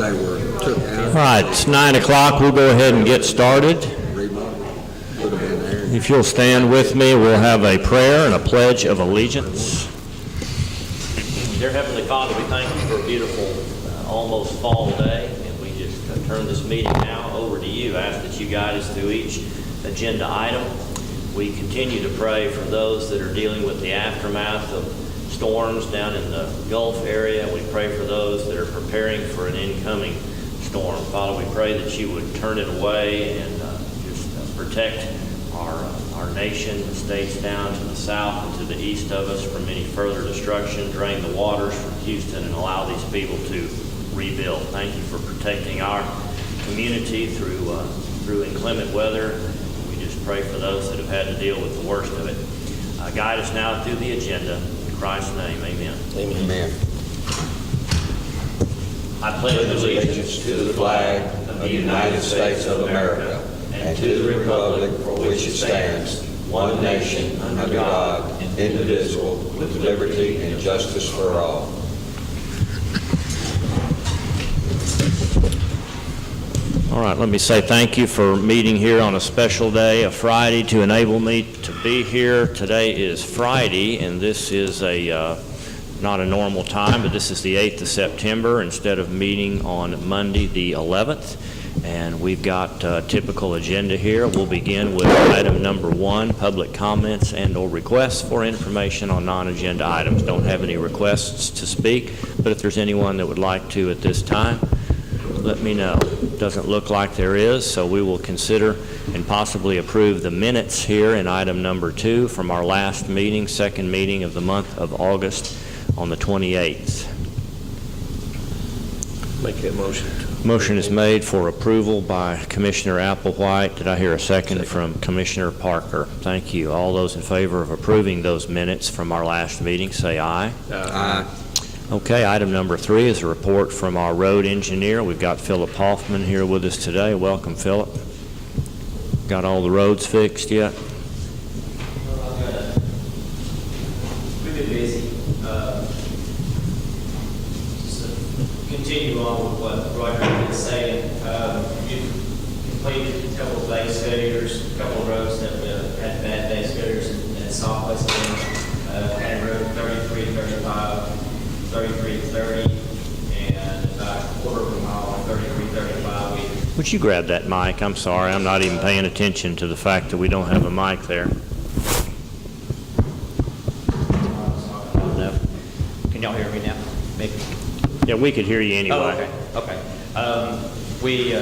They were took out. All right, it's 9 o'clock. We'll go ahead and get started. Put them in there. If you'll stand with me, we'll have a prayer and a pledge of allegiance. Dear Heavenly Father, we thank you for a beautiful, almost fall day, and we just turn this meeting now over to you. I ask that you guide us through each agenda item. We continue to pray for those that are dealing with the aftermath of storms down in the Gulf area. We pray for those that are preparing for an incoming storm. Father, we pray that you would turn it away and just protect our nation, the states down to the south and to the east of us from any further destruction. Drain the waters from Houston and allow these people to rebuild. Thank you for protecting our community through inclement weather. We just pray for those that have had to deal with the worst of it. Guide us now through the agenda. In Christ's name, amen. Amen. I pledge allegiance To the flag of the United States of America and to the republic for which it stands, one nation, under God, indivisible, with liberty and justice for all. All right, let me say thank you for meeting here on a special day, a Friday, to enable me to be here. Today is Friday, and this is not a normal time, but this is the 8th of September instead of meeting on Monday the 11th. And we've got a typical agenda here. We'll begin with item number 1, public comments and or requests for information on non-agenda items. Don't have any requests to speak, but if there's anyone that would like to at this time, let me know. Doesn't look like there is, so we will consider and possibly approve the minutes here in item number 2 from our last meeting, second meeting of the month of August on the 28th. Make that motion. Motion is made for approval by Commissioner Applewhite. Did I hear a second from Commissioner Parker? Thank you. All those in favor of approving those minutes from our last meeting, say aye. Aye. Okay, item number 3 is a report from our road engineer. We've got Philip Hoffman here with us today. Welcome, Philip. Got all the roads fixed yet? We've been busy. Continue on with what Roger was saying. You've completed a couple of base failures, a couple of roads that had bad base failures in Southwest County Road 3335, 3330, and about a quarter of a mile on 3335. Would you grab that mic? I'm sorry, I'm not even paying attention to the fact that we don't have a mic there. No. Can y'all hear me now? Maybe. Yeah, we could hear you anyway. Oh, okay. We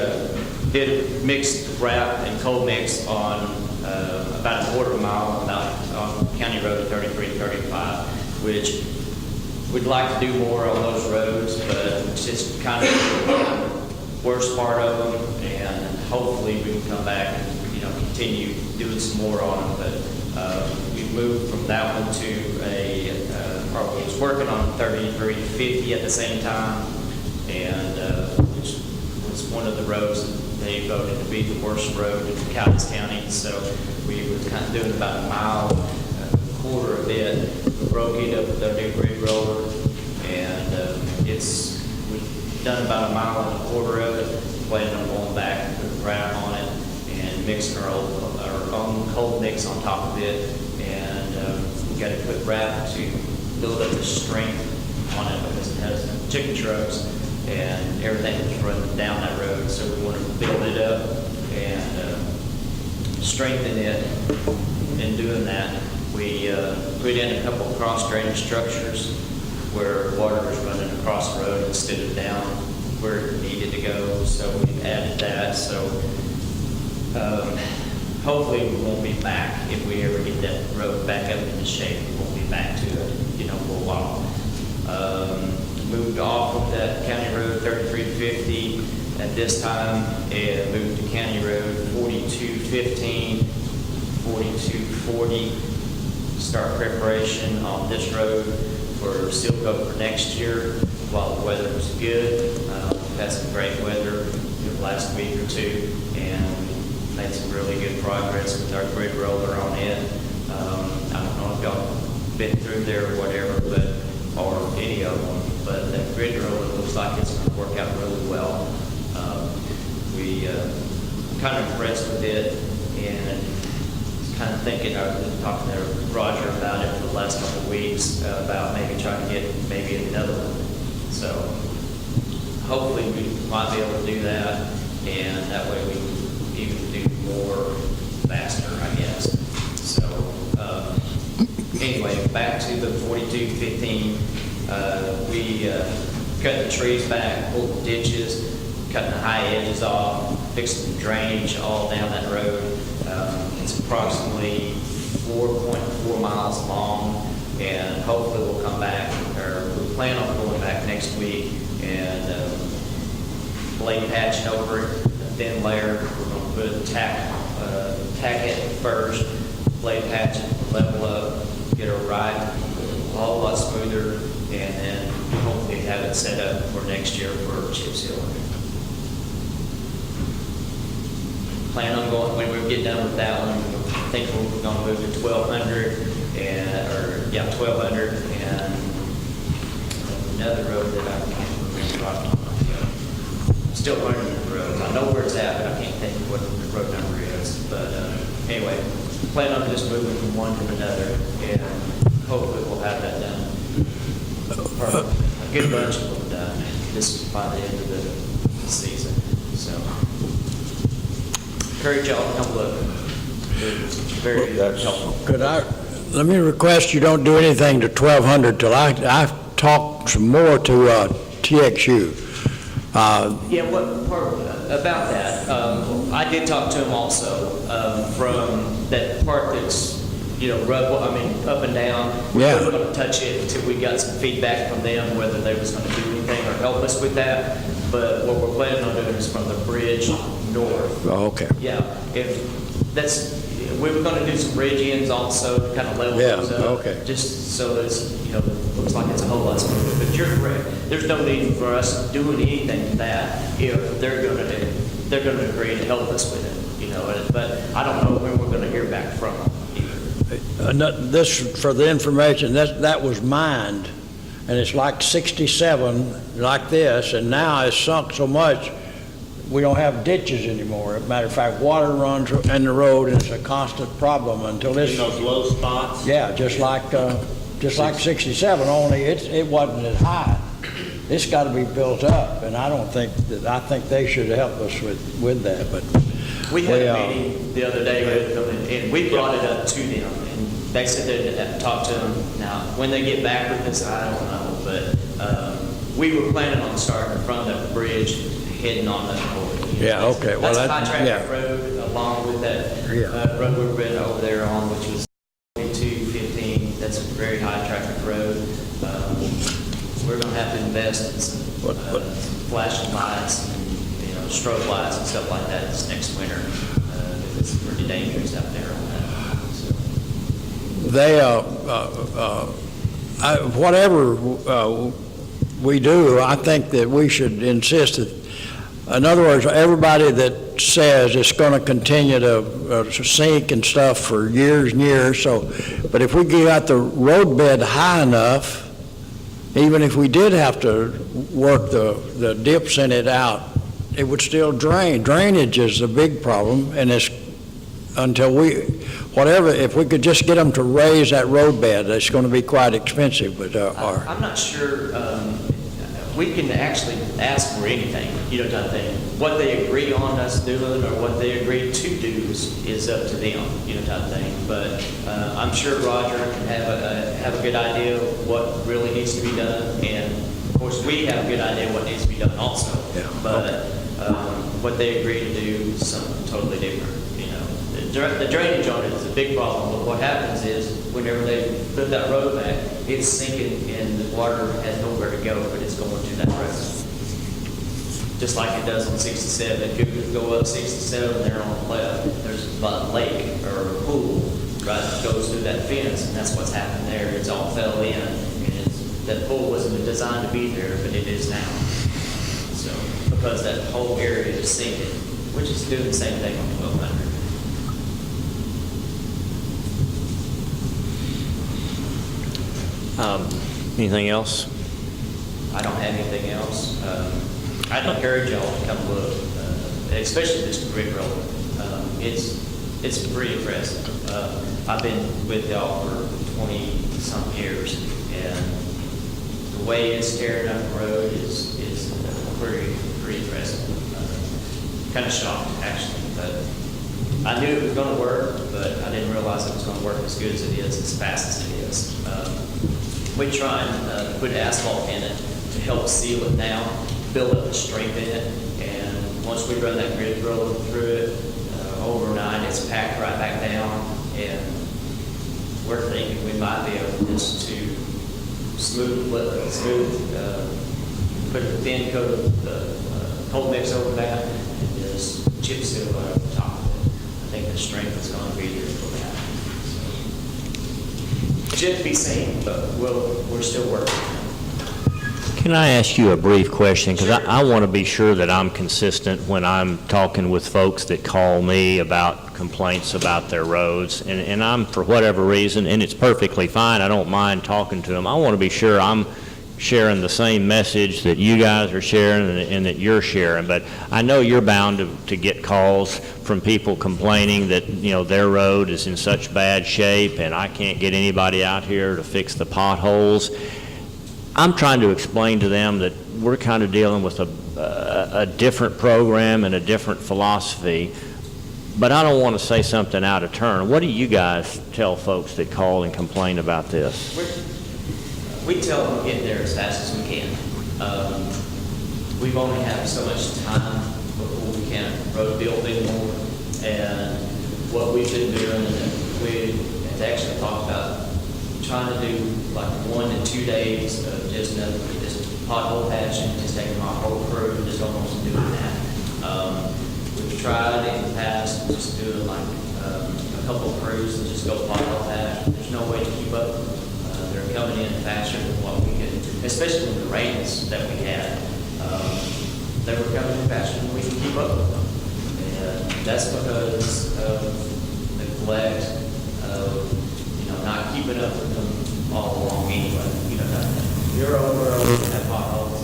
did mixed wrap and cold mix on about a quarter of a mile on County Road 3335, which we'd like to do more on those roads, but it's just kind of the worst part of them, and hopefully we can come back and continue doing some more on them. But we moved from that one to or we was working on 3350 at the same time, and which was one of the roads that they voted to be the worst road in Titus County. So we were kind of doing about a mile, a quarter of it. We broke it up with our new grid roller, and we've done about a mile and a quarter of it. Planning on going back and putting wrap on it and mixing our own cold mix on top of it, and we got to put wrap to build up the strength on it because it has chicken trucks and everything that's running down that road. So we want to build it up and strengthen it. In doing that, we put in a couple of cross drainage structures where water is running across the road instead of down where it needed to go. So we've added that. So hopefully we won't be back if we ever get that road back up into shape. We won't be back to it, for a while. Moved off of that County Road 3350 at this time and moved to County Road 4215, 4240. Start preparation on this road for seal coat for next year while the weather was good. We've had some great weather the last week or two, and made some really good progress with our grid roller on it. I don't know if y'all been through there or whatever, or any of them, but that grid road, it looks like it's going to work out really well. We kind of impressed with it, and kind of thinking, I've been talking to Roger about it for the last couple of weeks, about maybe trying to get maybe another one. So hopefully we might be able to do that, and that way we can even do more faster, I guess. So anyway, back to the 4215. We cut the trees back, pulled the ditches, cutting the high edges off, fixing the drainage all down that road. It's approximately 4.4 miles long, and hopefully we'll come back, or we plan on going back next week and blade patching over it, a thin layer. We're going to put tack it first, blade patch it, level up, get it right, a whole lot smoother, and then hopefully have it set up for next year for chip sealing. Plan on going, when we get done with that one, I think we're going to move to 1200 and 1200 and another road that I can't remember right now. I'm still learning the roads. I know where it's at, but I can't think of what the road number is. But anyway, plan on just moving from one to another, and hopefully we'll have that done. A good bunch of them done this by the end of the season. So encourage y'all to come look. It's very helpful. Let me request you don't do anything to 1200 till I talk some more to TXU. Yeah, what part about that? I did talk to him also from that part that's up and down. Yeah. We weren't going to touch it until we got some feedback from them whether they was going to do anything or help us with that. But what we're planning on doing is from the bridge north. Oh, okay. Yeah, we were going to do some bridge ends also, to kind of level those up. Okay. Just so that it's, looks like it's a whole lot smoother. But you're correct. There's no need for us doing anything to that if they're going to agree to help us with it. But I don't know when we're going to hear back from them either. This, for the information, that was mined, and it's like 67 like this, and now it's sunk so much we don't have ditches anymore. As a matter of fact, water runs in the road, and it's a constant problem until this. In those low spots? Yeah, just like 67, only it wasn't as high. It's got to be built up, and I think they should help us with that. But we had a meeting the other day with them, and we brought it up to them, and they said they'd talk to them. Now, when they get back with this, I don't know, but we were planning on starting in front of the bridge, heading on that road. Yeah, okay. Well, that's a high traffic road, along with that road we've been over there on, which was 4215. That's a very high traffic road. We're going to have to invest in some flashing lights, and strobe lights and stuff like that this next winter. It's pretty dangerous out there on that. So. Whatever we do, I think that we should insist that. In other words, everybody that says it's going to continue to sink and stuff for years and years. But if we got the road bed high enough, even if we did have to work the dips in it out, it would still drain. Drainage is a big problem, and it's until if we could just get them to raise that road bed, it's going to be quite expensive. But I'm not sure. We can actually ask for anything, type of thing. What they agree on us doing or what they agree to do is up to them, type of thing. But I'm sure Roger can have a good idea of what really needs to be done, and of course we have a good idea of what needs to be done also. Yeah. But what they agree to do is something totally different. The drainage on it is a big problem, but what happens is whenever they put that road back, it's sinking and the water has nowhere to go, but it's going to that road. Just like it does on 67. If you go up 67 there on the left, there's a lake or a pool, right, that goes through that fence, and that's what's happened there. It's all fell in, and that pool wasn't designed to be there, but it is now. So, because that whole area is sinking, which is doing the same thing on 1200. Anything else? I I don't have anything else. I'd encourage y'all to come look, especially this brick road. It's pretty impressive. I've been with y'all for 20-some years, and the way it's tearing up the road is pretty impressive. Kind of shocked, actually, but I knew it was going to work, but I didn't realize it was going to work as good as it is, as fast as it is. We try and put asphalt in it to help seal it down, build up the strength in it, and once we run that grid roller through it, overnight it's packed right back down, and we're thinking we might be able just to put a thin coat of cold mix over that, and just chip seal right over the top of it. I think the strength is going to be there for that. So, should be seen, but we're still working. Can I ask you a brief question? Because I want to be sure that I'm consistent when I'm talking with folks that call me about complaints about their roads. And I'm, for whatever reason, and it's perfectly fine, I don't mind talking to them. I want to be sure I'm sharing the same message that you guys are sharing and that you're sharing. But I know you're bound to get calls from people complaining that, you know, their road is in such bad shape and I can't get anybody out here to fix the potholes. I'm trying to explain to them that we're kind of dealing with a different program and a different philosophy, but I don't want to say something out of turn. What do you guys tell folks that call and complain about this? We tell them to get there as fast as we can. We've only have so much time before we can road build anymore, and what we've been doing, and we have actually talked about trying to do like 1 to 2 days of just pothole patching, just taking my whole crew and just almost doing that. We've tried in the past just doing like a couple of crews and just go pothole patch. There's no way to keep up. They're coming in faster than what we could, especially with the rains that we had. They were coming in faster than we could keep up with them. And that's because of neglect of not keeping up with them all along anyway. You're always going to have potholes.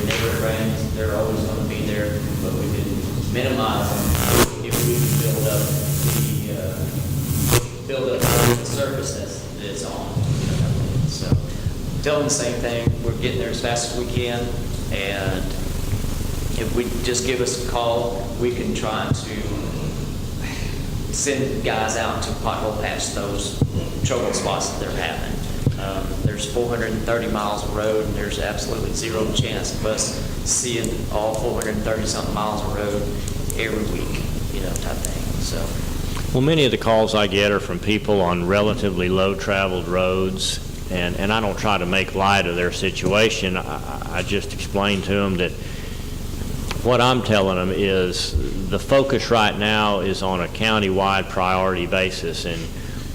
Whenever it rains, they're always going to be there, but we can minimize them if we build up the surface that it's on. So tell them the same thing. We're getting there as fast as we can, and if we just give us a call, we can try to send guys out to pothole patch those trouble spots that they're having. There's 430 miles of road, and there's absolutely zero chance of us seeing all 430-something miles of road every week, type thing. So, well, many of the calls I get are from people on relatively low-traveled roads, and I don't try to make light of their situation. I just explain to them that what I'm telling them is the focus right now is on a county-wide priority basis, and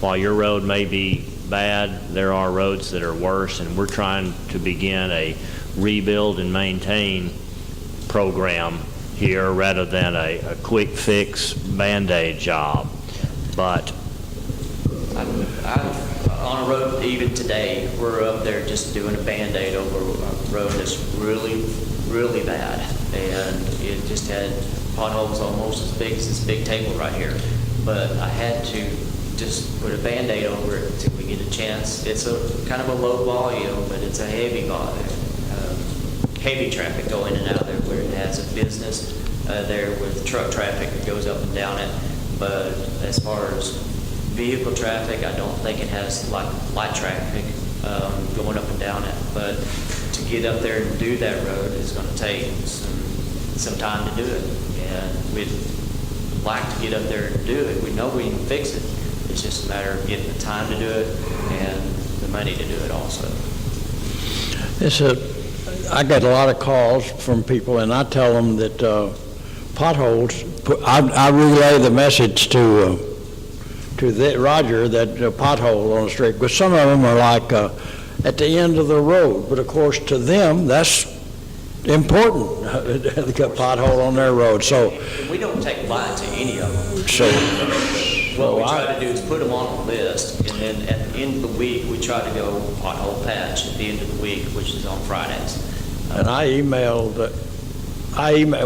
while your road may be bad, there are roads that are worse, and we're trying to begin a rebuild and maintain program here rather than a quick fix Band-Aid job. But on a road, even today, we're up there just doing a Band-Aid over a road that's really, really bad, and it just had potholes almost as big as this big table right here. But I had to just put a Band-Aid over it until we get a chance. It's a kind of a low volume, but it's a heavy volume, heavy traffic going in and out of there, where it has a business there with truck traffic that goes up and down it. But as far as vehicle traffic, I don't think it has like light traffic going up and down it. But to get up there and do that road is going to take some time to do it, and we'd like to get up there and do it. We know we can fix it. It's just a matter of getting the time to do it and the money to do it also. I get a lot of calls from people, and I tell them that potholes, I relay the message to Roger that pothole on the street, because some of them are like at the end of the road, but of course to them that's important. They got a pothole on their road, so we don't take light to any of them. So what we try to do is put them on a list, and then at the end of the week we try to go pothole patch at the end of the week, which is on Fridays. And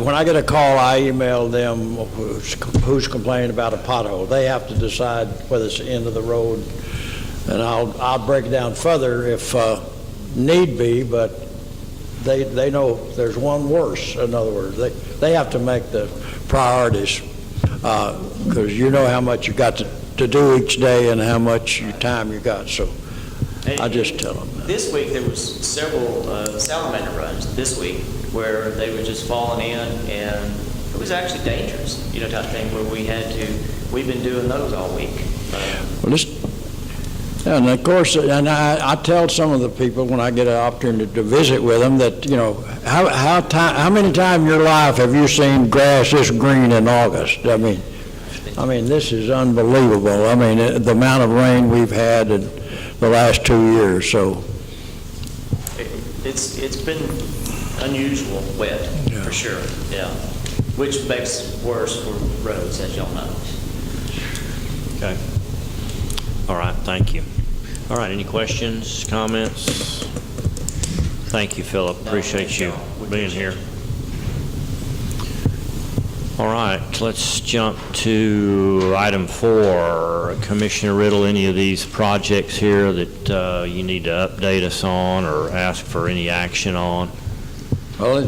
when I get a call, I email them who's complaining about a pothole. They have to decide whether it's the end of the road, and I'll break it down further if need be, but they know there's one worse. In other words, they have to make the priorities, because you know how much you got to do each day and how much time you got, so I just tell them that. This week, there was several salamander runs this week where they were just falling in, and it was actually dangerous, type of thing, where we've been doing those all week. And of course, and I tell some of the people when I get an opportunity to visit with them that, how many times in your life have you seen grass this green in August? I mean, this is unbelievable. I mean, the amount of rain we've had in the last 2 years, so. It's been unusual wet, for sure, yeah. Which makes worse for roads, as y'all know. Okay. All right, thank you. All right, any questions, comments? Thank you, Philip. Appreciate you being here. All right, let's jump to item 4. Commissioner Riddle, any of these projects here that you need to update us on or ask for any action on? Well,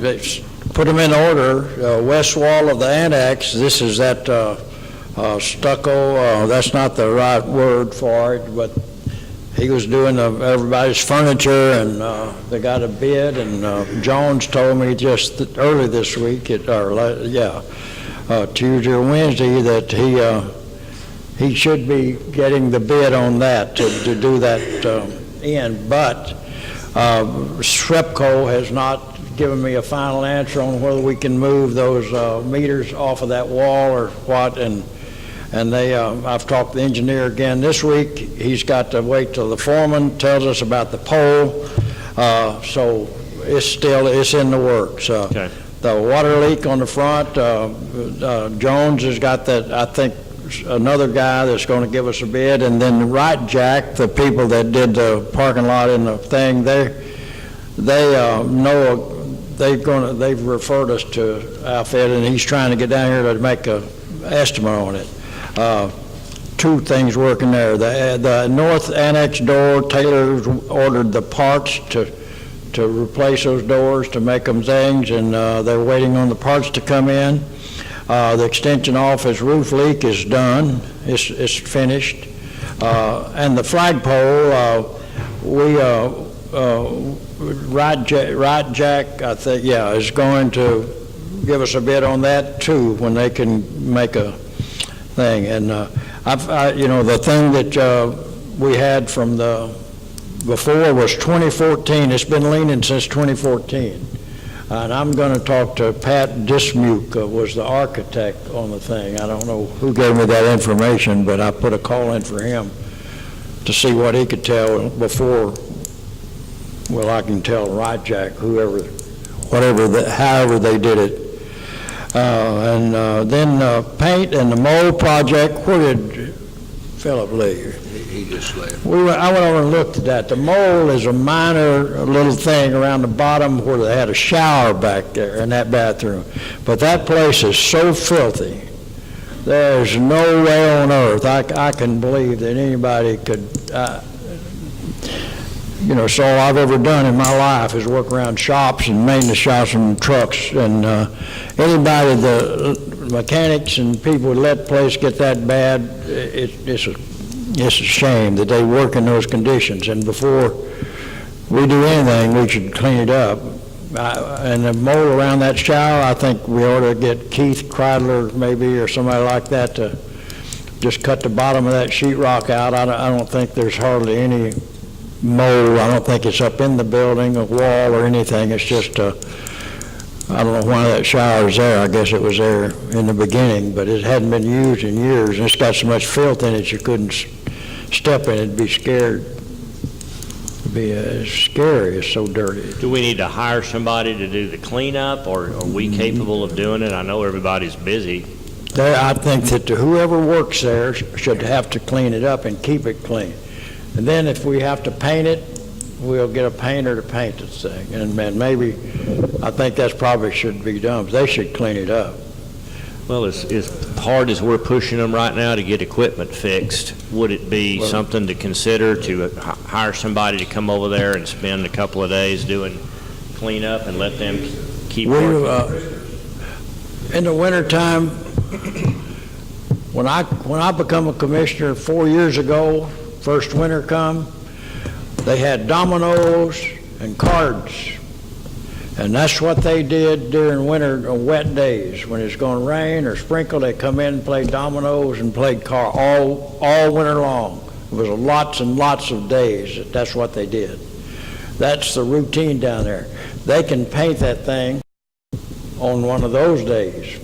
put them in order. West wall of the annex, this is that stucco, that's not the right word for it, but he was doing everybody's furniture, and they got a bid, and Jones told me just early this week, Tuesday or Wednesday, that he should be getting the bid on that to do that in, but Shrepco has not given me a final answer on whether we can move those meters off of that wall or what, and I've talked to the engineer again this week. He's got to wait till the foreman tells us about the pole, so it's in the works. Okay. The water leak on the front, Jones has got that, I think, another guy that's going to give us a bid, and then the Right Jack, the people that did the parking lot in the thing, they've referred us to Outfit, and he's trying to get down here to make a estimate on it. 2 things working there. The north annex door, Taylor's ordered the parts to replace those doors, to make them things, and they're waiting on the parts to come in. The extension office roof leak is done. It's finished. And the flagpole, Right Jack, I think, is going to give us a bid on that too when they can make a thing. And the thing that we had from before was 2014. It's been leaning since 2014. And I'm going to talk to Pat Dismuke, was the architect on the thing. I don't know who gave me that information, but I put a call in for him to see what he could tell before. Well, I can tell Right Jack, however they did it. And then paint and the mold project, where did Philip leave? He just left. I went over and looked at that. The mold is a minor little thing around the bottom where they had a shower back there in that bathroom. But that place is so filthy. There's no way on earth I can believe that anybody could, so all I've ever done in my life is work around shops and maintenance shops and trucks. And anybody, the mechanics and people who let the place get that bad, it's a shame that they work in those conditions. And before we do anything, we should clean it up. And the mold around that shower, I think we ought to get Keith Kreidler maybe or somebody like that to just cut the bottom of that sheetrock out. I don't think there's hardly any mold. I don't think it's up in the building, a wall or anything. It's just, I don't know why that shower is there. I guess it was there in the beginning, but it hadn't been used in years. And it's got so much filth in it you couldn't step in it and be scared. It'd be scary. It's so dirty. Do we need to hire somebody to do the cleanup, or are we capable of doing it? I know everybody's busy. I think that whoever works there should have to clean it up and keep it clean. And then if we have to paint it, we'll get a painter to paint this thing. And maybe, I think that's probably should be done. They should clean it up. Well, as hard as we're pushing them right now to get equipment fixed, would it be something to consider to hire somebody to come over there and spend a couple of days doing cleanup and let them keep working? In the wintertime, when I become a commissioner 4 years ago, first winter come, they had dominoes and cards. And that's what they did during winter, wet days. When it's going to rain or sprinkle, they come in and play dominoes and played all winter long. It was lots and lots of days. That's what they did. That's the routine down there. They can paint that thing on one of those days.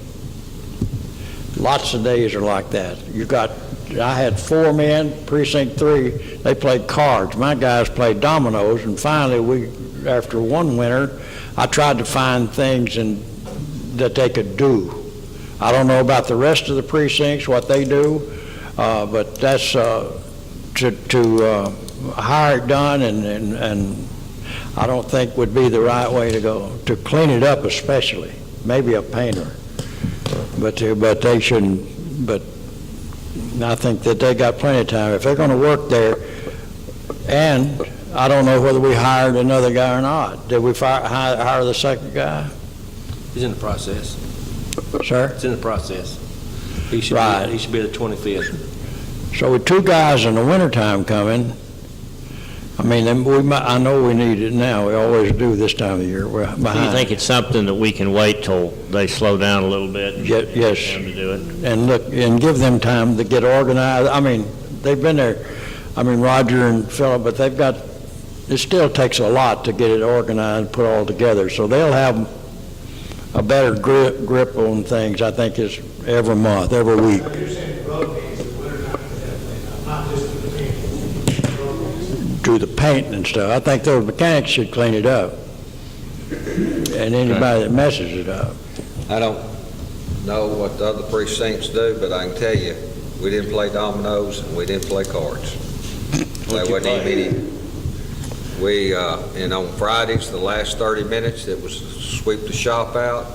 Lots of days are like that. I had 4 men, precinct 3, they played cards. My guys played dominoes, and finally after one winter, I tried to find things that they could do. I don't know about the rest of the precincts, what they do, but that's to hire it done, and I don't think would be the right way to go. To clean it up especially, maybe a painter, but they shouldn't, but I think that they got plenty of time. If they're going to work there, and I don't know whether we hired another guy or not. Did we hire the second guy? He's in the process. Sir? It's in the process. He should be the 25th. So with 2 guys in the wintertime coming, I mean, I know we need it now. We always do this time of year. We're behind. Do you think it's something that we can wait till they slow down a little bit? And yes. get them to do it? And look, and give them time to get organized. I mean, they've been there. I mean, Roger and Philip, but it still takes a lot to get it organized, put all together. So they'll have a better grip on things, I think, is every month, every week. So you're saying the road meetings in the wintertime, not just for the paint? Do the paint and stuff. I think those mechanics should clean it up. And anybody that messes it up. I don't know what the other precincts do, but I can tell you, we didn't play dominoes and we didn't play cards. There wasn't even any. And on Fridays, the last 30 minutes, it was sweep the shop out,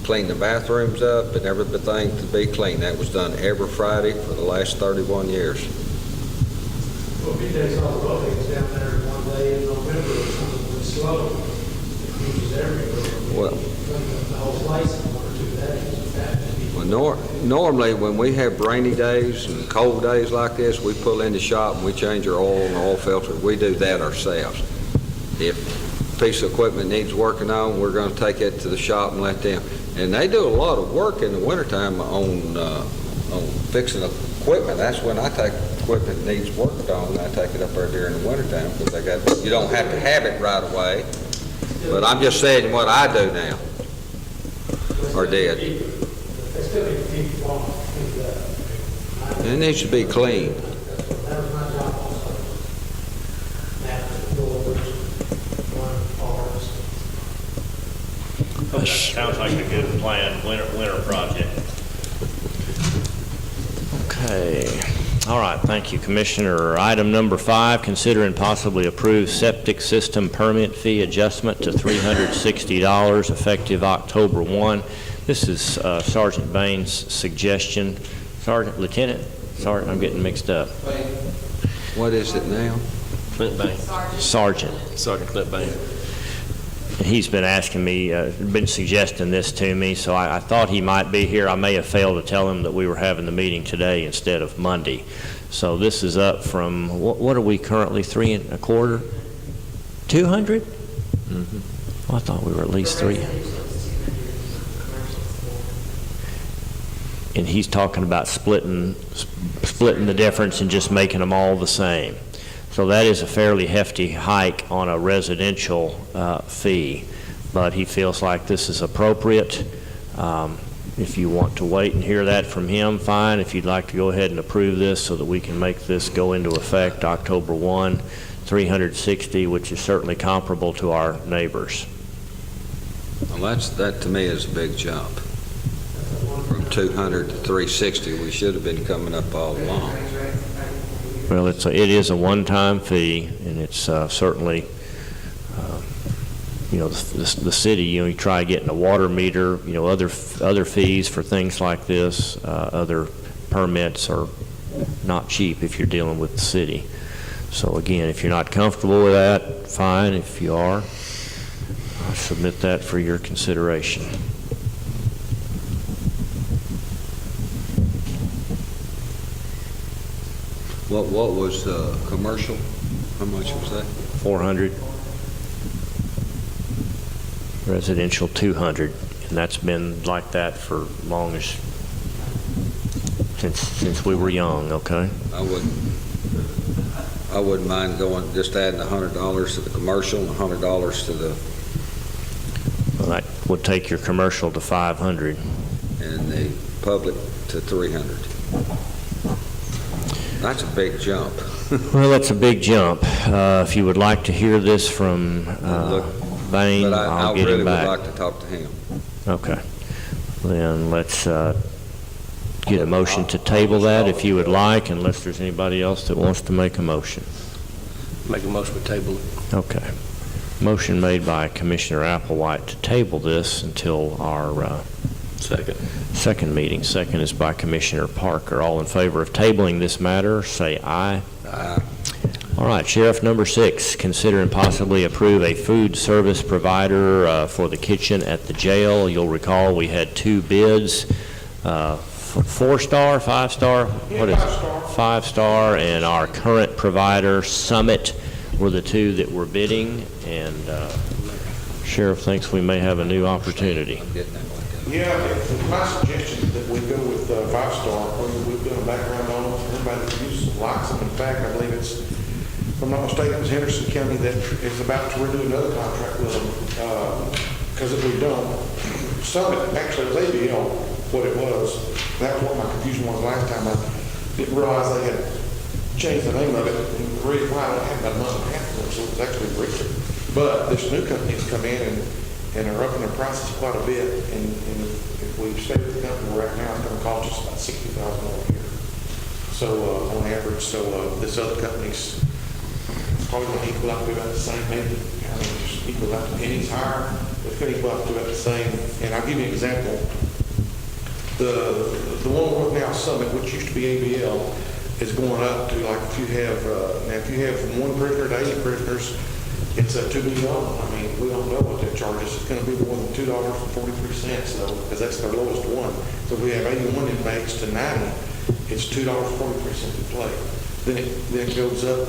clean the bathrooms up, and everything to be clean. That was done every Friday for the last 31 years. Well, if he takes all the road meetings down there one day in November or something really slow, it uses everywhere. Well, Clean up the whole place in 1 or 2 days. well, normally when we have rainy days and cold days like this, we pull in the shop and we change our oil and oil filter. We do that ourselves. If a piece of equipment needs working on, we're going to take it to the shop and let them. And they do a lot of work in the wintertime on fixing equipment. That's when I take equipment that needs work on, and I take it up there during the wintertime because you don't have to have it right away. But I'm just saying what I do now, or did. They still need to keep it on, It needs to be clean. that was my job also. Napping doors, running cars. Okay, sounds like a good plan, winter project. Okay. All right, thank you, Commissioner. Item number 5, consider and possibly approve septic system permit fee adjustment to $360 effective October 1. This is Sergeant Bain's suggestion. Lieutenant, I'm getting mixed up. What is it now? Clint Bain. Sergeant. Sergeant Clint Bain. And he's been asking me, been suggesting this to me, so I thought he might be here. I may have failed to tell him that we were having the meeting today instead of Monday. So this is up from, what are we currently, 3 1/4? 200? Well, I thought we were at least 3. And he's talking about splitting the difference and just making them all the same. So that is a fairly hefty hike on a residential fee, but he feels like this is appropriate. If you want to wait and hear that from him, fine. If you'd like to go ahead and approve this so that we can make this go into effect October 1, $360, which is certainly comparable to our neighbors. Well, that to me is a big jump. From 200 to 360, we should have been coming up all along. Well, it is a one-time fee, and it's certainly the city, you try getting a water meter, other fees for things like this, other permits are not cheap if you're dealing with the city. So again, if you're not comfortable with that, fine. If you are, I'll submit that for your consideration. What was commercial? How much was that? 400. Residential 200, and that's been like that for long as since we were young. Okay. I wouldn't mind just adding $100 to the commercial and $100 to the. Well, that would take your commercial to 500. And the public to 300. That's a big jump. Well, that's a big jump. If you would like to hear this from Bain, But I'll I get really him back. would like to talk to him. Okay. Then let's get a motion to table that if you would like, unless there's anybody else that wants to make a motion. Make a motion to table it. Okay. Motion made by Commissioner Applewhite to table this until our second meeting. Second is by Commissioner Parker. All in favor of tabling this matter, say aye. Aye. All right, Sheriff, number 6, consider and possibly approve a food service provider for the kitchen at the jail. You'll recall we had 2 bids, 4-star, 5-star? What is it? 5-star, and our current provider, Summit, were the 2 that were bidding, and Sheriff thinks we may have a new opportunity. Yeah, it's my suggestion that we go with 5-star. We've done a background on it. Everybody that uses likes them. In fact, I believe it's, if I'm not mistaken, it's Henderson County that is about to renew another contract with them. Because if we don't, Summit, actually, it was ABL, what it was. That was what my confusion was last time. I didn't realize they had changed the name of it. And the reason why I had about a month and a half ago, so it was actually Richard. But this new company has come in and are upping their prices quite a bit. And if we stay with the company we're at now, it's going to cost us about $60,000 a year. So on average, this other company's probably going to equal out to about the same, maybe. I mean, just equal out to pennies higher. It's going to equal out to about the same. And I'll give you an example. The one we're now Summit, which used to be ABL, is going up to like if you have from 1 prisoner to 80 prisoners, it's $2 million. I mean, we don't know what that charges. It's going to be more than $2.43 though, because that's their lowest one. So if we have 81 inmates to 90, it's $2.43 a plate. Then it goes up.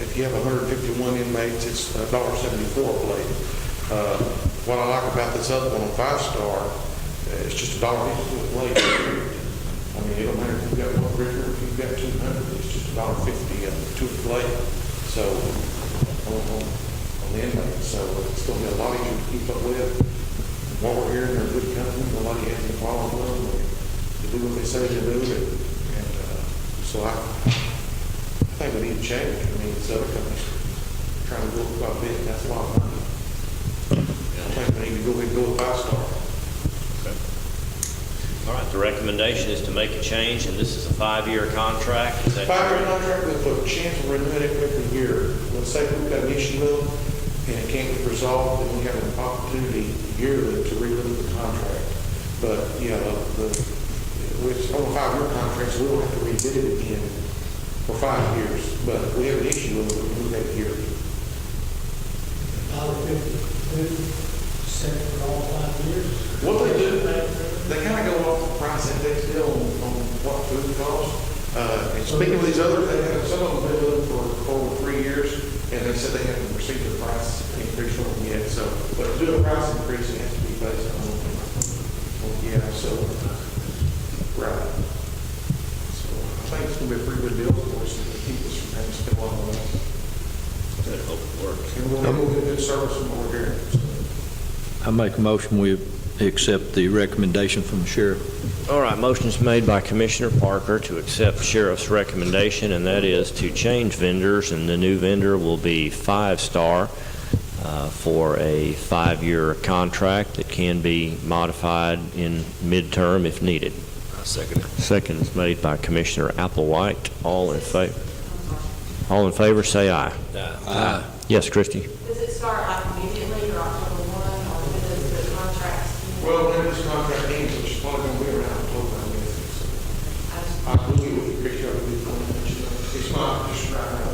If you have 151 inmates, it's $1.74 a plate. What I like about this other one on 5-star, it's just $1.50 a plate. I mean, it don't matter if you've got 1 prisoner, if you've got 200, it's just $1.50 to a plate. So on the inmates, so it's going to be a lot easier to keep up with. While we're here, they're good company. Nobody has any problem with them. They do what they say they do, and so I think we need to change. I mean, this other company's trying to go up quite a bit. That's a lot of money. I think we need to go ahead and go with 5-star. All right, the recommendation is to make a change, and this is a 5-year contract. Is that 5-year correct? contract with a chance of renewing it every year. Let's say we've got an issue with them and it can't get resolved, then we have an opportunity yearly to renew the contract. But, with on a 5-year contract, so we don't have to rebid it again for 5 years. But if we have an issue with it, we move that yearly. $1.52 set for all 5 years. What they do, they kind of go off the price index deal on what food costs. And speaking with these others, some of them have been with them for over 3 years, and they said they haven't received the price increase from them yet. So, but to do a price increase, it has to be based on right. So I think it's going to be a pretty good deal for us to keep us from having to spend a lot of money. I hope it works. And we'll get a good service from over here. I make a motion we accept the recommendation from the sheriff. All right, motion is made by Commissioner Parker to accept Sheriff's recommendation, and that is to change vendors, and the new vendor will be 5-star for a 5-year contract that can be modified in midterm if needed. Second. Second is made by Commissioner Applewhite. All in favor? All in favor, say aye. Aye. Yes, Christie? Does it start like immediately or October 1? Well, when this contract ends, which is probably going to be around October, I guess. I believe we appreciate it. It's not just right now,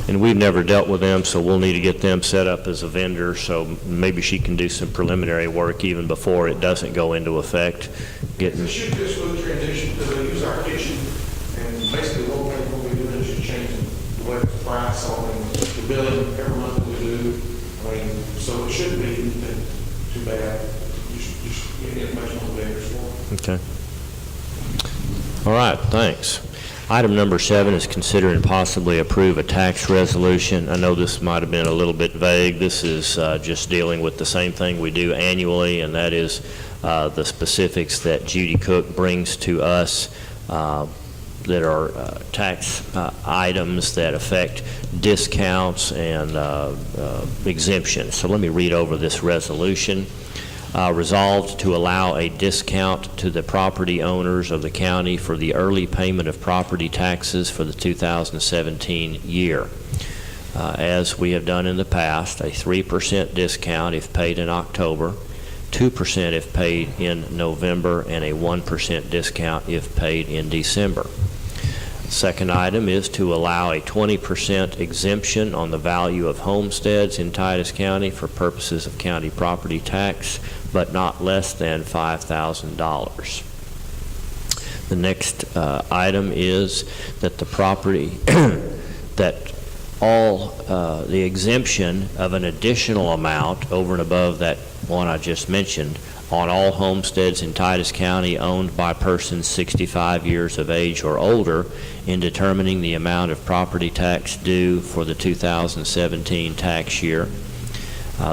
And we've never dealt with them, so we'll need to get them set up as a vendor, so maybe she can do some preliminary work even before it doesn't go into effect. It should be a smooth transition because they use our kitchen, and basically what we're doing is just changing the way the price on the billing every month that we do. I mean, so it shouldn't be anything too bad. Just get information on the vendors for them. Okay. All right, thanks. Item number 7 is consider and possibly approve a tax resolution. I know this might have been a little bit vague. This is just dealing with the same thing we do annually, and that is the specifics that Judy Cook brings to us that are tax items that affect discounts and exemptions. So let me read over this resolution. Resolved to allow a discount to the property owners of the county for the early payment of property taxes for the 2017 year. As we have done in the past, a 3% discount if paid in October, 2% if paid in November, and a 1% discount if paid in December. Second item is to allow a 20% exemption on the value of homesteads in Titus County for purposes of county property tax, but not less than $5,000. The next item is that the property, that all the exemption of an additional amount over and above that one I just mentioned on all homesteads in Titus County owned by persons 65 years of age or older in determining the amount of property tax due for the 2017 tax year.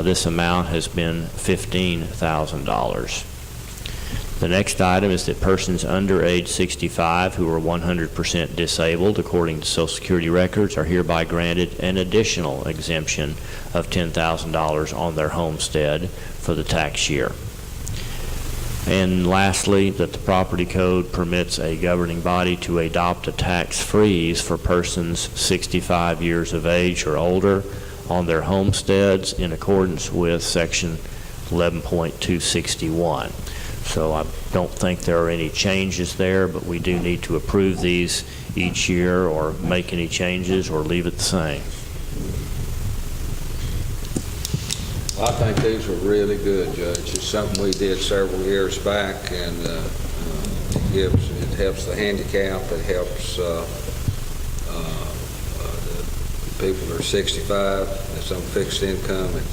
This amount has been $15,000. The next item is that persons under age 65 who are 100% disabled according to Social Security records are hereby granted an additional exemption of $10,000 on their homestead for the tax year. And lastly, that the property code permits a governing body to adopt a tax freeze for persons 65 years of age or older on their homesteads in accordance with Section 11.261. So I don't think there are any changes there, but we do need to approve these each year or make any changes or leave it the same. I think these are really good, Judge. It's something we did several years back, and it helps the handicapped, it helps the people that are 65, that's on fixed income, it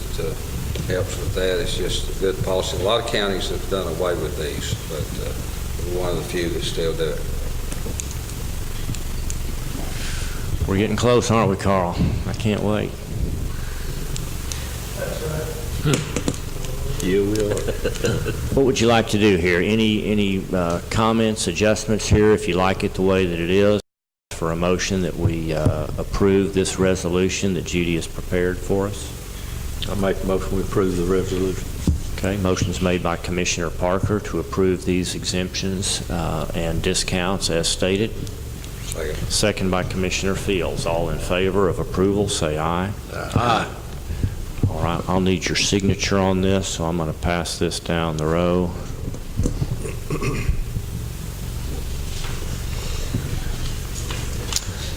helps with that. It's just a good policy. A lot of counties have done away with these, but we're one of the few that still do it. We're getting close, aren't we, Carl? I can't wait. You will. What would you like to do here? Any comments, adjustments here, if you like it the way that it is? For a motion that we approve this resolution that Judy has prepared for us. I make a motion we approve the resolution. Okay, motion's made by Commissioner Parker to approve these exemptions and discounts as stated. Second. Second by Commissioner Fields. All in favor of approval, say aye. Aye. All right, I'll need your signature on this, so I'm going to pass this down the row.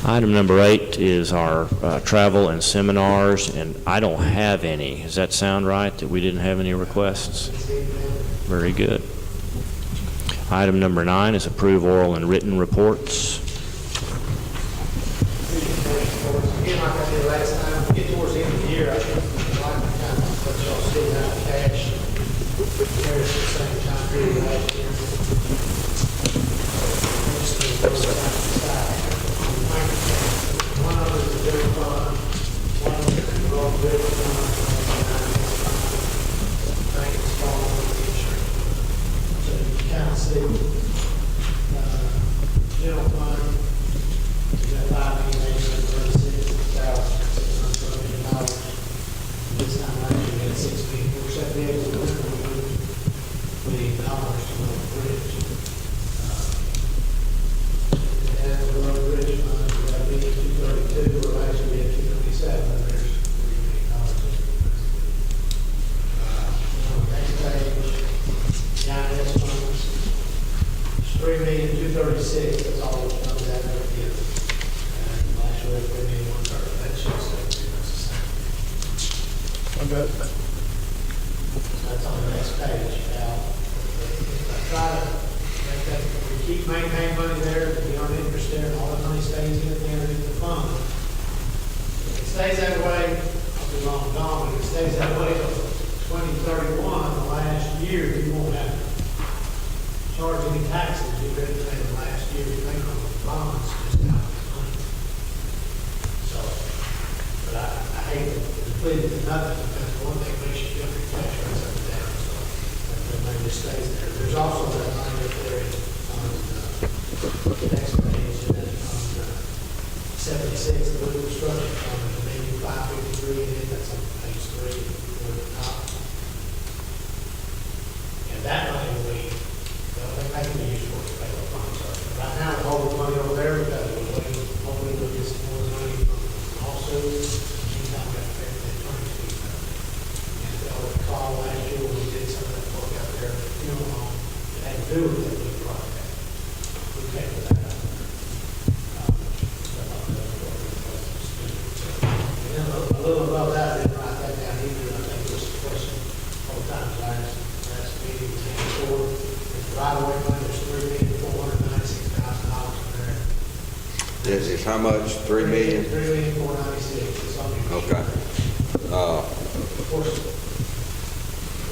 Item number 8 is our travel and seminars, and I don't have any. Does that sound right, that we didn't have any requests? Very good. Item number 9 is approve oral and written reports. Again, like I did last time, get towards the end of the year, I think we'd like to kind of let y'all see how the cash compares to the same time period last year. One of them is the general fund, one of them is the road bridge fund, I think it's falling under the insurance. So you can kind of see, general fund, is at $5,836,600. This time last year, we had 16, we were set to $1 million to road bridge. And the road bridge fund, we got $232, or last year we had $227, there's $3 million. Tax $3,236,000, that's all it comes out of it. And last year, $3,130,000, that should say it's the same. That's on the next page. Now, if I try to make that, we keep maintaining money there, if we aren't interested, and all the money stays in the end of the fund. If it stays that way, I'll be long gone, but if it stays that way till 2031, the last year, you won't have to charge any taxes you've been paying the last year, you think on the bonds, just out of the money. So, but I hate to plead it to nothing, because one thing makes you feel your tax rates up and down, so that money just stays there. There's also that money up there on the next page, and then on 76, the little construction fund, maybe 553 in it, that's on page 3, toward the top. And that money will be, they can be used for federal funds. Right now, we're holding money over there because we're waiting, hopefully we'll get some more money from lawsuits. Meantime, we have to pay for the attorney's fees. And if y'all recall last year when we did some of that work out there, you know, it had to do with that new project. We paid for that. And then a little above that, I didn't write that down either. I think it was a question all the time last meeting we came forward. Right away, money is $3,496,000 in there. Is how much? 3 million? $3,496,000. It's on your sheet. Okay. Of course,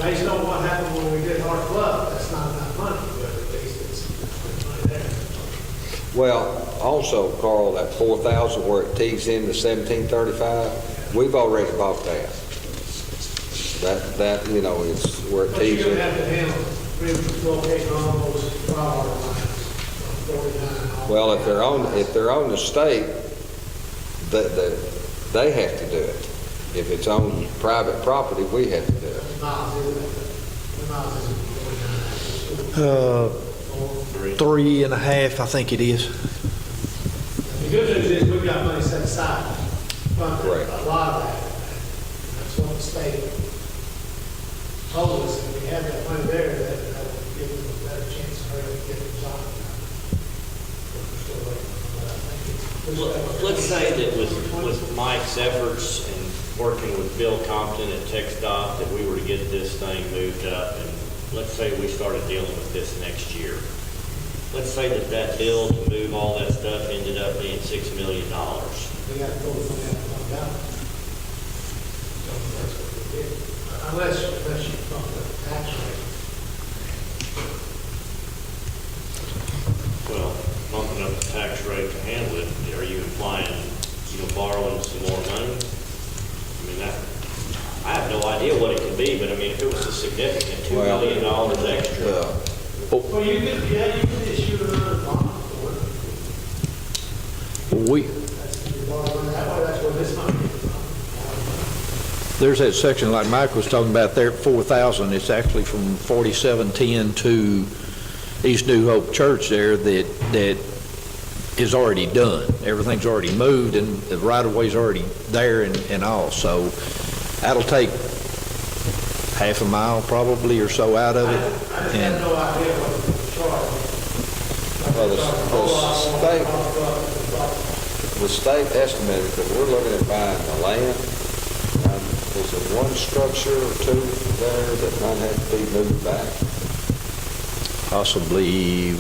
based on what happened when we did our club, that's not enough money, but at least it's money there. Well, also, Carl, that 4,000 where it tees into 1735, we've already bought that. That, you know, is where it But you're tees going in. to have to handle relocating all those power lines from 49. Well, if they're on the state, they have to do it. If it's on private property, we have to do it. Miles, isn't it? Miles isn't 49. 3.5, I think it is. The good news is we've got money set aside, fund Right. a lot of that. That's what the state told us, if we have that money there, that would give them a better chance of really getting the job done. But we're still waiting. But I think it's. Let's say that with Mike's efforts and working with Bill Compton at TxDOT, that we were to get this thing moved up, and let's say we started dealing with this next year. Let's say that bill to move all that stuff ended up being $6 million. We got to pull the money out of the balance. So that's what we did. Unless you bump the tax rate. Well, bumping up the tax rate to handle it, are you implying, borrowing some more money? I mean, I have no idea what it could be, but I mean, if it was a significant $2 million extra. Well, you could issue another bond for it. That's where this money is from. There's that section like Mike was talking about there at 4,000. It's actually from 4710 to East New Hope Church there that is already done. Everything's already moved and the right-of-way's already there and all. So that'll take half a mile probably or so out of it. I just have no idea what the charge. Well, the state estimated that we're looking at buying the land. Is there one structure or two there that might have to be moved back? Possibly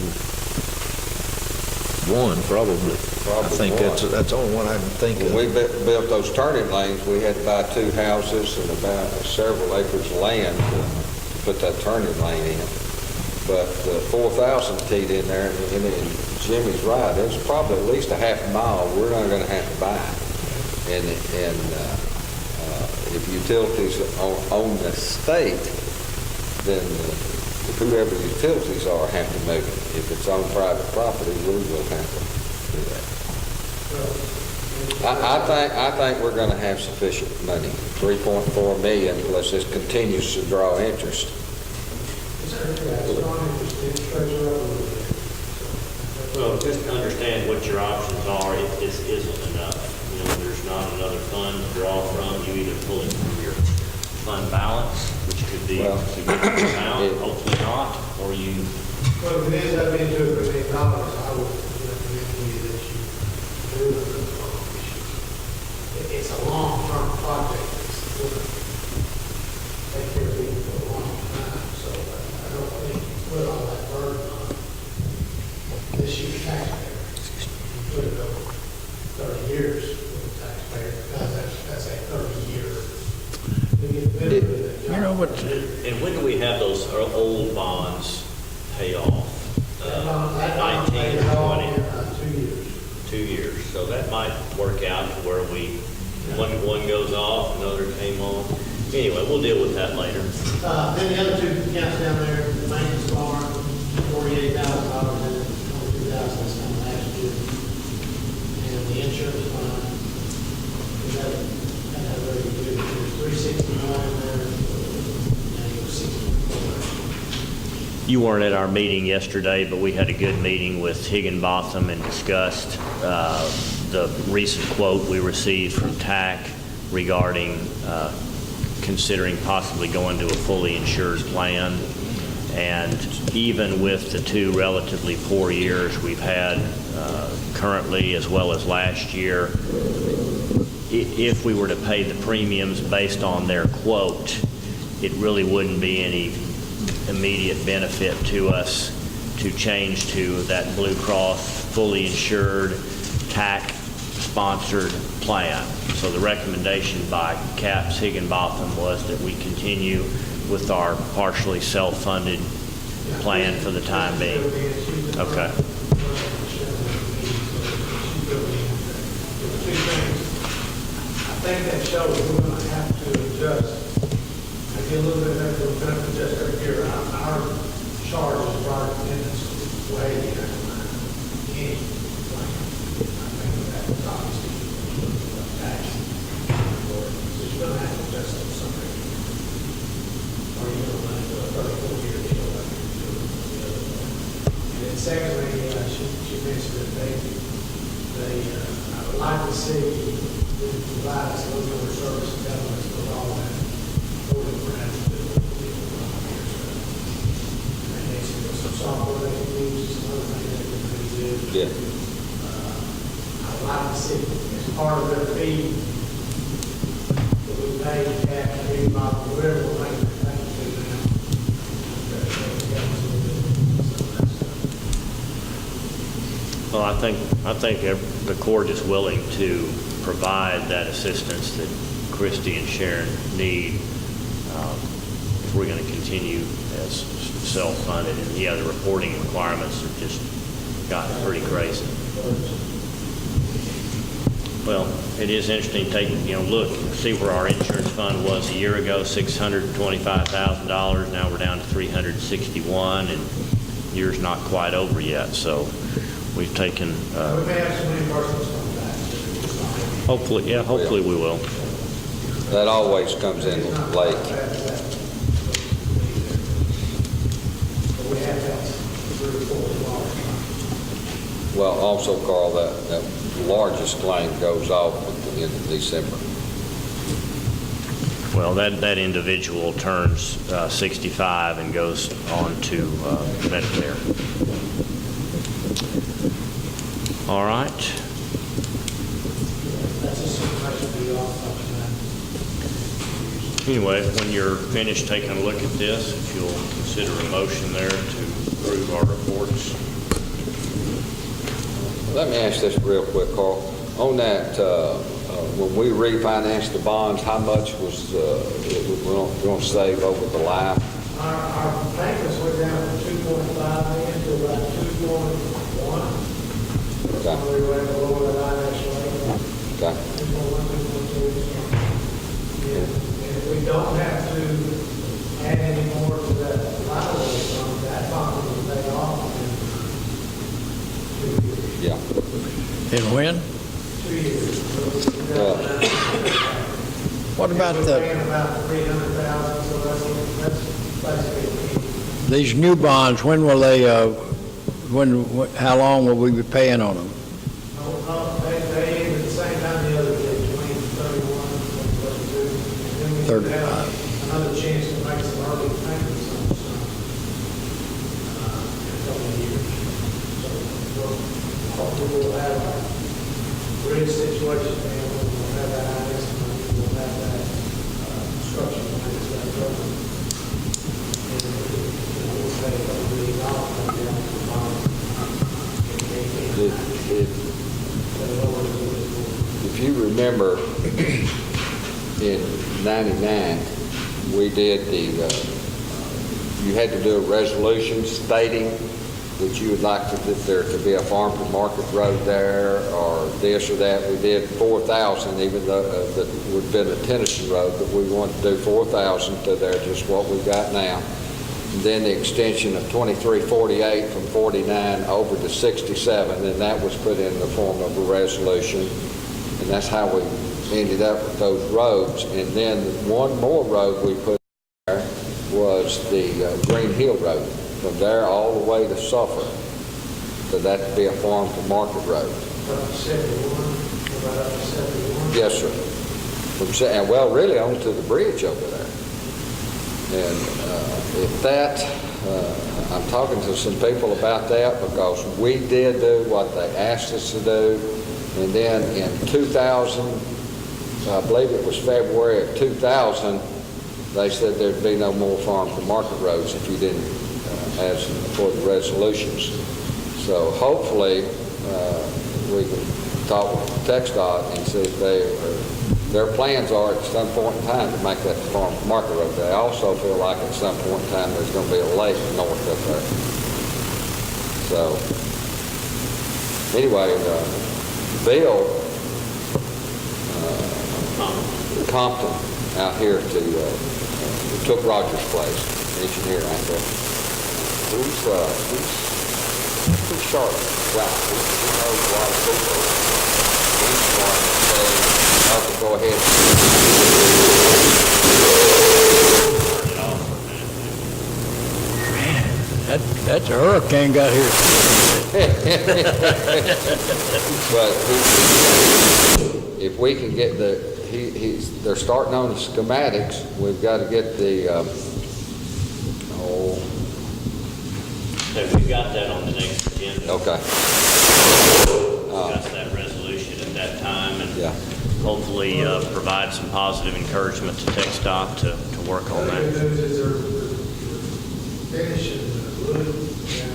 one, probably. I think one. that's the only one I can think of. When we built those turning lanes, we had to buy 2 houses and about several acres of land to put that turning lane in. But the 4,000 teed in there, and Jimmy's right, it's probably at least a half a mile we're not going to have to buy. And if utilities own the state, then whoever the utilities are have to move it. If it's on private property, we will have to do that. I think we're going to have sufficient money, 3.4 million, unless this continues to draw interest. Well, just to understand what your options are, if this isn't enough, there's not another fund to draw from, you either pull it from your fund balance, which could be a significant amount, hopefully not, or you Well, if it ends up being $2 or $3 million, I would recommend to you that you do it for the bond issue. It's a long-term project. It's going to take care of people for a long time, so I don't think you put all that burden on this year's taxpayer. You put it over 30 years for the taxpayer, because that's a 30-year. You know what? And when do we have those old bonds pay off? 19 or 20? 2 years. 2 years. So that might work out to where one goes off, another came on. Anyway, we'll deal with that later. Then the other two accounts down there, the maintenance barn, $48,000, and $22,000 this time last year. And the insurance fund, that really good. There's $369 there, and it was $64. You weren't at our meeting yesterday, but we had a good meeting with Higginbotham and discussed the recent quote we received from TAC regarding considering possibly going to a fully insured plan. And even with the two relatively poor years we've had currently as well as last year, if we were to pay the premiums based on their quote, it really wouldn't be any immediate benefit to us to change to that Blue Cross fully insured TAC-sponsored plan. So the recommendation by CAPS Higginbotham was that we continue with our partially self-funded plan for the time being. Okay. I think that shows we're going to have to adjust. I get a little bit better, we're going to have to adjust every year. Our charge is right in this way, any plan. I think that is obviously tax. So you're going to have to adjust it somewhere. Or you're going to run into a 34-year deal like you do with the other one. And then secondly, she mentioned that I would like to see provide us a little more service and governments with all that voting we're having to do with people around here. And there's some software they can use, some other things they can do. Yeah. I would like to see as part of their fee that we pay tax, fee, whatever we're making that thing to now. That the government's will do some of that stuff. Well, I think the court is willing to provide that assistance that Christy and Sharon need if we're going to continue as self-funded. And yeah, the reporting requirements have just gotten pretty crazy. Well, it is interesting taking, look, see where our insurance fund was a year ago, $625,000. Now we're down to $361, and year's not quite over yet. So we've taken. We may have some reimbursements from that. Hopefully we will. That always comes in late. We have that 3 or 4 dollars. Well, also, Carl, that largest claim goes off at the end of December. Well, that individual turns 65 and goes on to Medicare. All right. That's just some question for you all. Anyway, when you're finished taking a look at this, if you'll consider a motion there to approve our reports. Let me ask this real quick, Carl. On that, when we refinanced the bonds, how much was we're going to save over the life? Our payments went down from 2.5 million to about 2.1. Okay. We were able to lower the line actually. Okay. 2.1, 2.2. And if we don't have to add any more to that liability fund, that bond will pay off in 2 years. Yeah. And when? 2 years. What about We're paying about $300,000, so that's basically. these new bonds? When will they, how long will we be paying on them? They end at the same time the other day, 31 and 32. And then we have another chance to make some early payments on some. we will have our bridge situation, and we'll have that IS, and we'll have that construction plans that go. And, we'll pay $1 million down to the bond. If you remember, in '99, we did you had to do a resolution stating that you would like there to be a farm to market road there, or this or that. We did 4,000, even though that would have been a Tennessee road, but we wanted to do 4,000 to there, just what we got now. And then the extension of 2348 from 49 over to 67, and that was put in the form of a resolution. And that's how we ended up with those roads. And then one more road we put there was the Green Hill Road, from there all the way to Suffolk. So that would be a farm to market road. 71, about up to 71. Yes, sir. And well, really on to the bridge over there. And if that, I'm talking to some people about that, because we did do what they asked us to do. And then in 2000, I believe it was February of 2000, they said there'd be no more farm to market roads if you didn't ask for the resolutions. So hopefully we can talk with TxDOT and see if their plans are at some point in time to make that farm to market road. They also feel like at some point in time there's going to be a lake north up there. So anyway, Bill Compton out here took Roger's place, engineer out there. He's pretty sharp guy. He knows a lot of people. He's one that says, go ahead. That's a hurricane got here. But if we can get they're starting on the schematics. We've got to get So we've got that on the next agenda. Okay. Discuss that resolution at that time, and Yeah. hopefully provide some positive encouragement to TxDOT to work on The that. good news is they're finishing the loop down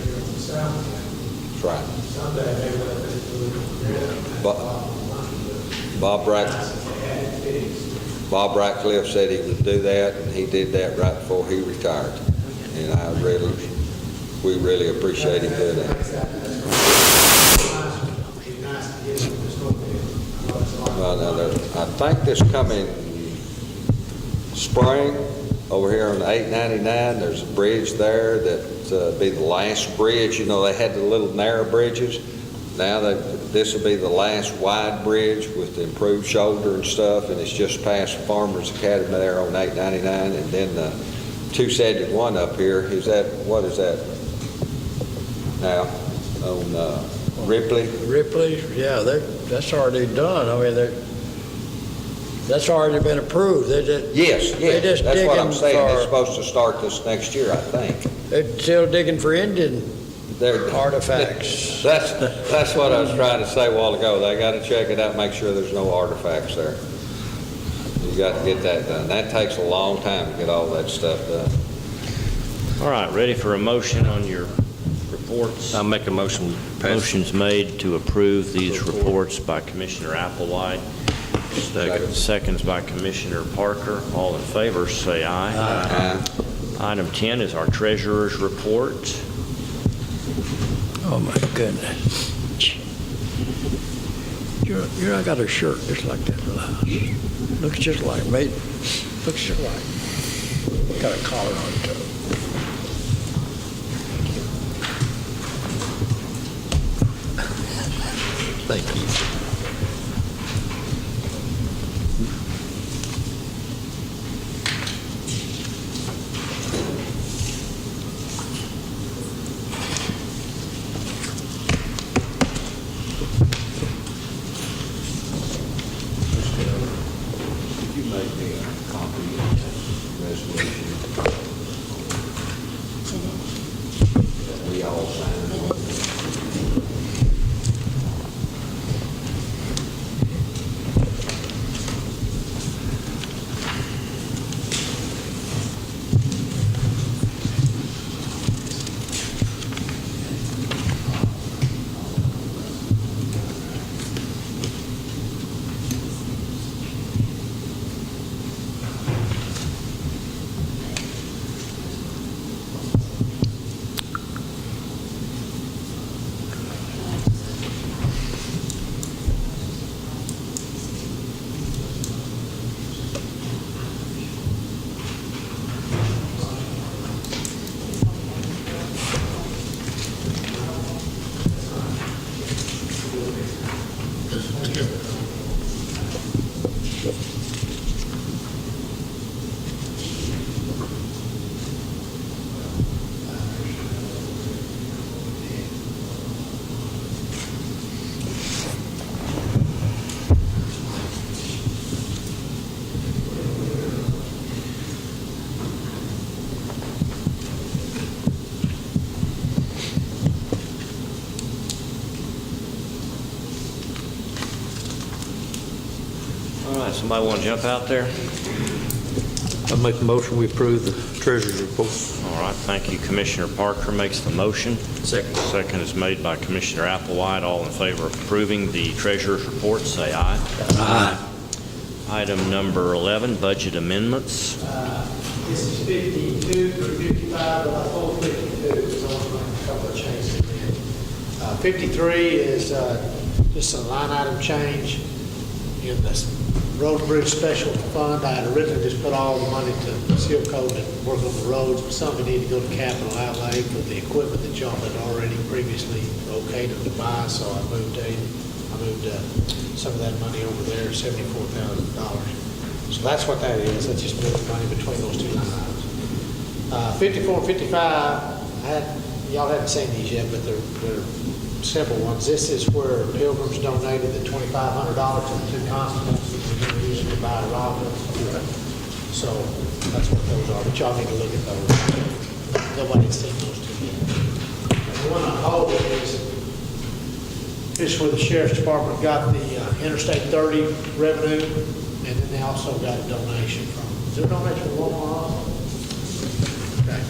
here on the south end. That's right. Someday they will have this loop. Bob Ratcliffe said he would do that, and he did that right before he retired. And we really appreciate him doing that. Well, I think this coming spring, over here on 899, there's a bridge there that be the last bridge. You know, they had the little narrow bridges. Now this will be the last wide bridge with the improved shoulder and stuff, and it's just past Farmers Academy there on 899, and then the 271 up here. What is that now? On Ripley? Ripley, yeah, that's already done. I mean, that's already been approved. Yes, They just that's what I'm digging saying. They're for- supposed to start this next year, I think. They're still digging for Indian They're- artifacts. That's what I was trying to say a while ago. They got to check it out, make sure there's no artifacts there. You got to get that done. That takes a long time to get all that stuff done. All right, ready for a motion on your reports? I'll make a motion. Motion's made to approve these reports by Commissioner Applewhite. Seconds by Commissioner Parker. All in favor, say aye. Aye. Item 10 is our treasurer's report. Oh, my goodness. I got a shirt just like that in the house. Looks just like me. Looks just like. Got a collar on it, too. Thank you. Could you make me a copy of this resolution? That we all signed. Somebody want to jump out there? I make a motion, we approve the treasurer's report. All right, thank you. Commissioner Parker makes the motion. Second. Second is made by Commissioner Applewhite. All in favor of approving the treasurer's report, say aye. Aye. Item number 11, budget amendments. This is 52 through 55, but I told 52, because I want to make a couple of changes in there. 53 is just a line item change in the Road and Bridge Special Fund. I had originally just put all the money to seal coat and work on the roads, but some of it needed to go to capital outlay for the equipment that y'all had already previously okayed to buy, so I moved some of that money over there, $74,000. So that's what that is. That's just moving money between those two line items. 54 and 55, y'all haven't seen these yet, but they're simple ones. This is where Pilgrims donated the $2,500 to the two constables that we're going to use to buy rock. So that's what those are, but y'all need to look at those. Nobody's seen those two yet. And the one I'm holding is where the Sheriff's Department got the Interstate 30 revenue, and then they also got a donation from, is there a donation from Walmart also? Okay.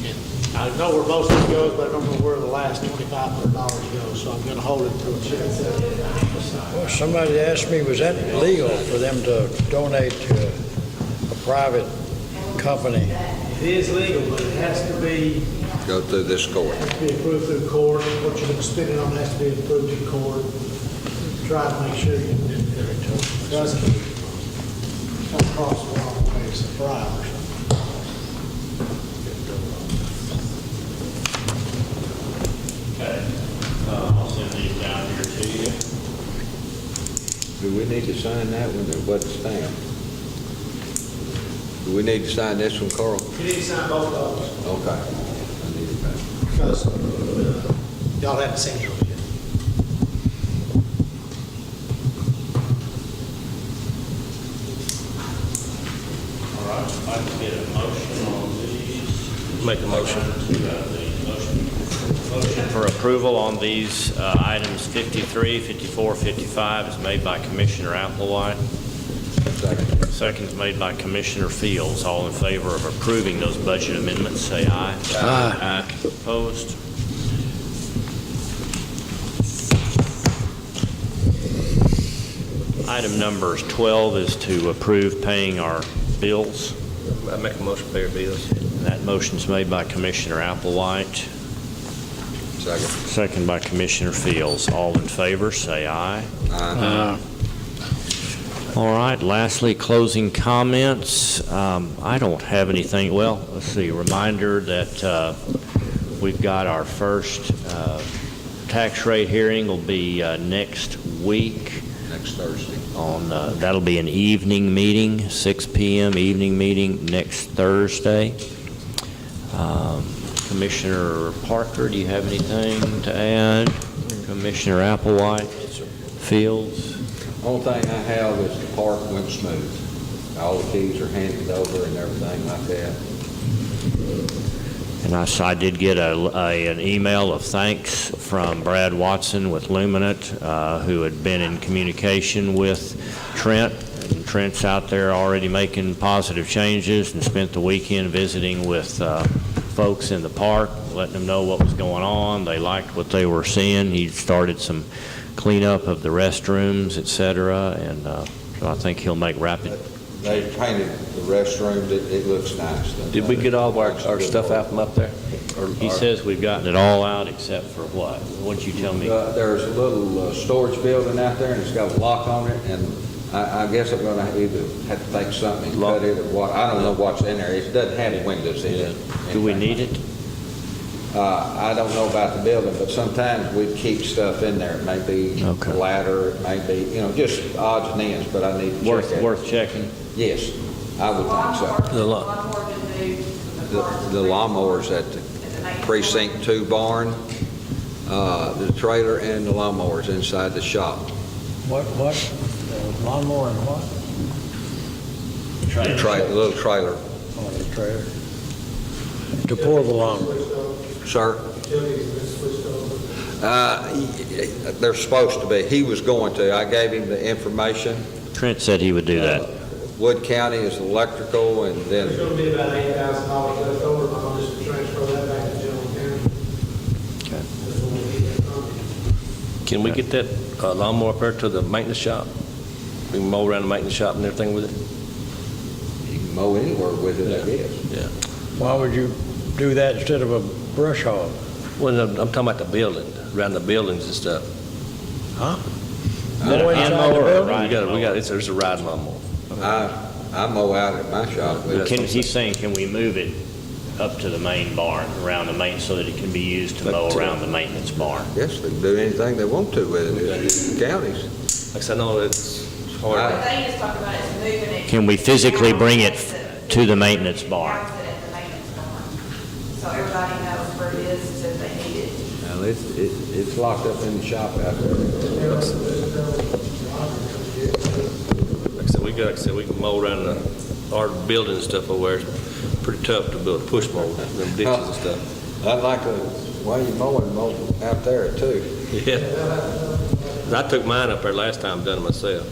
And I know where most of it goes, but I don't know where the last $2,500 goes, so I'm going to hold it until the Sheriff's. Well, somebody asked me, was that legal for them to donate to a private company? It is legal, but it has to be, Go through this court. has to be approved through court. What you're going to spend it on has to be approved in court. Try to make sure you doesn't come across the wrong way, it's a bribe or something. Okay. I'll send these down here to you. Do we need to sign that one or what's stamped? Do we need to sign this one, Carl? You need to sign both of those, Okay. I need it back. because y'all haven't seen those yet. All right, if I can get a motion on these. Make a motion. Motion for approval on these items 53, 54, 55 is made by Commissioner Applewhite. Second. Second is made by Commissioner Fields. All in favor of approving those budget amendments, say aye. Aye. Opposed? Item number 12 is to approve paying our bills. I make a motion, pay our bills. That motion's made by Commissioner Applewhite. Second. Second by Commissioner Fields. All in favor, say aye. All right, lastly, closing comments. I don't have anything. Well, let's see, reminder that we've got our first tax rate hearing will be next week. Next Thursday. That'll be an evening meeting, 6 p.m. evening meeting next Thursday. Commissioner Parker, do you have anything to add? Commissioner Applewhite? Fields? Only thing I have is the park went smooth. All the keys are handed over and everything like that. And I did get an email of thanks from Brad Watson with Luminant, who had been in communication with Trent. And Trent's out there already making positive changes and spent the weekend visiting with folks in the park, letting them know what was going on. They liked what they were seeing. He started some cleanup of the restrooms, et cetera, and so I think he'll make rapid. They painted the restrooms. It looks nice. Did we get all of our stuff out from up there? He says we've gotten it all out except for what? What'd you tell me? There's a little storage building out there, and it's got a lock on it, and I guess I'm going to either have to take something and cut it or what. I don't know what's in there. It doesn't have windows in it. Do we need it? I don't know about the building, but sometimes we keep stuff in there. It may be a ladder, it may be, just odds and ends, but I need to check it. Worth checking? Yes, I would think so. The lawnmowers at the Precinct 2 barn, the trailer and the lawnmowers inside the shop. What? Lawnmower and what? The little trailer. Oh, the trailer. To pull the lawnmower. Sir? They're supposed to be. He was going to. I gave him the information, Trent said he would do that. Wood County is electrical, and There's then gonna be about $8,000 left over, I'm gonna just transfer that back to general county. Okay. That's when we get that funding. Can we get that lawnmower up there to the maintenance shop? We can mow around the maintenance shop and everything with it? you can mow anywhere with it, I guess. Yeah. Why would you do that instead of a brush hog? Well, no, I'm talking about the building, around the buildings and stuff. Huh? Is it a hand mower or a riding mower? It's a riding lawnmower. I mow out at my shop with it. He's saying, can we move it up to the main barn, around the main, so that it can be used to mow around the maintenance barn? Yes, they can do anything they want to with it, it's the counties. Like I said, I know it's hard. I- The thing is talking about is moving it. Can we physically bring it to the maintenance barn? House it at the maintenance barn. So everybody knows where it is if they need it. Well, it's locked up in the shop out there. Like I said, we can mow around our building and stuff over there. It's pretty tough to build a push mower, them ditches and stuff. I'd like to, while you're mowing, mow out there too. Yeah. I took mine up there last time, done it myself.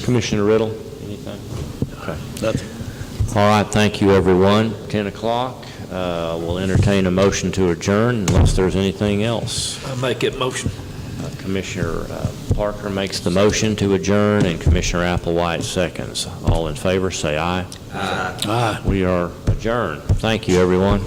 Commissioner Riddle, anything? Okay. Nothing. All right, thank you, everyone. 10 o'clock, we'll entertain a motion to adjourn unless there's anything else. I'll make it motion. Commissioner Parker makes the motion to adjourn, and Commissioner Applewhite seconds. All in favor, say aye. Aye. Aye. We are adjourned. Thank you, everyone.